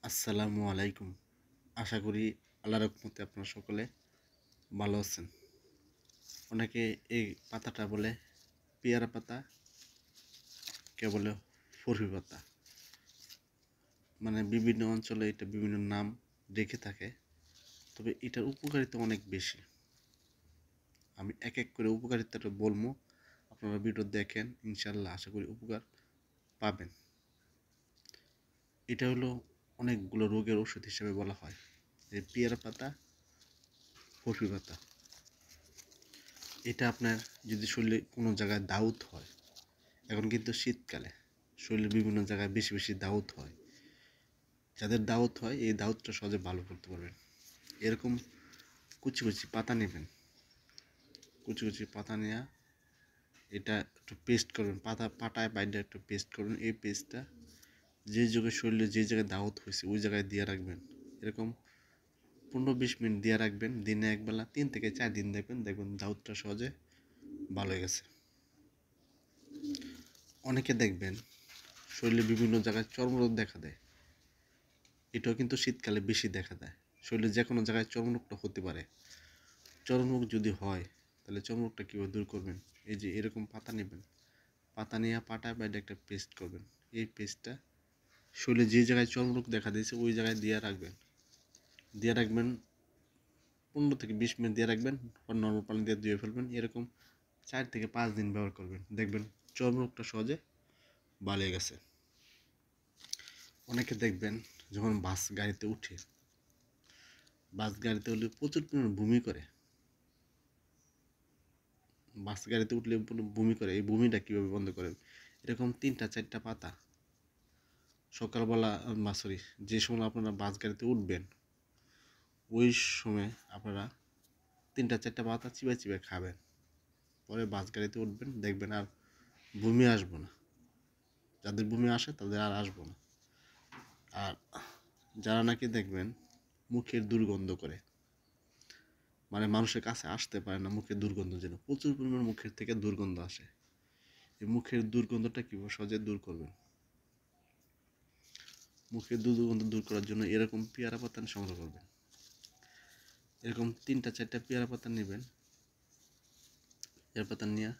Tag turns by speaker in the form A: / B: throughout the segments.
A: আসসালামু আলাইকুম। আশা করি আল্লাহর রহমতে আপনারা সকলে ভালো আছেন। অনেকে এই পাতাটা বলে পেয়ারা পাতা, কেউ বলে ফুরফি পাতা। মানে বিভিন্ন অঞ্চলে এটা বিভিন্ন নাম রেখে থাকে, তবে এটার উপকারিতা অনেক বেশি। আমি এক এক করে উপকারিতাটা বলবো, আপনারা ভিডিও দেখেন, ইনশাল্লাহ আশা করি উপকার পাবেন। এটা হলো অনেকগুলো রোগের ওষুধ হিসেবে বলা হয়। এই পেয়ারা পাতা, ফুরফি পাতা, এটা আপনার যদি শরীরে কোনো জায়গায় দাউদ হয়, এখন কিন্তু শীতকালে শরীরের বিভিন্ন জায়গায় বেশি বেশি দাউদ হয়, যাদের দাউদ হয় এই দাউদটা সহজে ভালো করতে পারবেন। এরকম কুচি কুচি পাতা নেবেন, কুচি কুচি পাতা নেওয়া, এটা একটু পেস্ট করবেন, পাটায় বাইরে একটু পেস্ট করবেন। এই পেস্টটা যে জায়গায় শরীরে যে জায়গায় দাউদ হয়েছে ওই জায়গায় দিয়ে রাখবেন। এরকম 15-20 মিনিট দিয়ে রাখবেন, দিনে একবেলা 3 থেকে 4 দিন দেখবেন দাউদটা সহজে ভালো হয়ে গেছে। অনেকে দেখবেন শরীরে বিভিন্ন জায়গায় চর্মরোগ দেখা দেয়, এটাও কিন্তু শীতকালে বেশি দেখা দেয়। শরীরে যে কোনো জায়গায় চর্মরোগটা হতে পারে। চর্মরোগ যদি হয় তাহলে চর্মরোগটা কীভাবে দূর করবেন? এই যে এরকম পাতা নেবেন, পাতা নিয়ে পাটায় বাইরে একটা পেস্ট করবেন। এই পেস্টটা শরীরে যে জায়গায় চর্মরোগ দেখা দিয়েছে ওই জায়গায় দিয়ে রাখবেন। 15 থেকে 20 মিনিট দিয়ে রাখবেন, পর নর্মাল পানি দিয়ে ধুয়ে ফেলবেন। এরকম 4 থেকে 5 দিন ব্যবহার করবেন, দেখবেন চর্মরোগটা সহজে ভালো হয়ে গেছে। অনেকে দেখবেন যখন বাস গাড়িতে উঠে, বাস গাড়িতে উঠলে প্রচুর পরিমাণে বমি করে, বাস গাড়িতে উঠলে বমি করে। এই বমিটা কীভাবে বন্ধ করেন? এরকম 3-4টা পাতা সকালবেলা, সরি, যে সময় আপনারা বাস গাড়িতে উঠবেন ওই সময় আপনারা 3-4টা পাতা চিবাই চিবাই খাবেন, পরে বাস গাড়িতে উঠবেন, দেখবেন আর বমি আসবো না। যাদের বমি আসে তাদের আর আসবো না। আর যারা নাকি দেখবেন মুখের দুর্গন্ধ করে, মানে মানুষের কাছে আসতে পারে না, মুখের দুর্গন্ধ, যেন প্রচুর পরিমাণ মুখের থেকে দুর্গন্ধ আসে, এই মুখের দুর্গন্ধটা কীভাবে সহজে দূর করবেন? মুখের দুর্গন্ধ দূর করার জন্য এরকম পেয়ারা পাতা সংগ্রহ করবেন। এরকম 3-4টা পেয়ারা পাতা নেবেন, পেয়ারা পাতা নিয়ে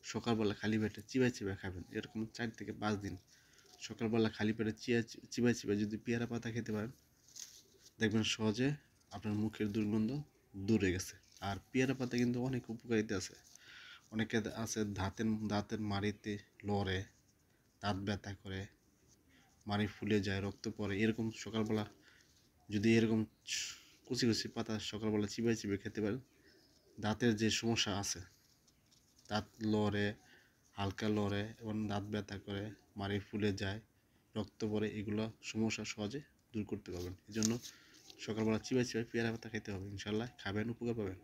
A: সকালবেলা খালি পেটে চিবাই চিবাই খাবেন। এরকম 4 থেকে 5 দিন সকালবেলা খালি পেটে চিবাই চিবাই যদি পেয়ারা পাতা খেতে পারেন, দেখবেন সহজে আপনার মুখের দুর্গন্ধ দূর হয়ে গেছে। আর পেয়ারা পাতা কিন্তু অনেক উপকারিতা আছে। অনেকে আছে দাঁতের মাড়িতে লড়ে, দাঁত ব্যথা করে, মাড়ি ফুলে যায়, রক্ত পড়ে। এরকম সকালবেলা যদি এরকম কুচি কুচি পাতা সকালবেলা চিবাই চিবাই খেতে পারেন, দাঁতের যে সমস্যা আছে, দাঁত লড়ে, হালকা লড়ে এবং দাঁত ব্যথা করে, মাড়ি ফুলে যায়, রক্ত পড়ে, এগুলো সমস্যা সহজে দূর করতে পারবেন। এই জন্য সকালবেলা চিবাই চিবাই পেয়ারা পাতা খেতে হবে, ইনশাল্লাহ খাবেন, উপকার পাবেন।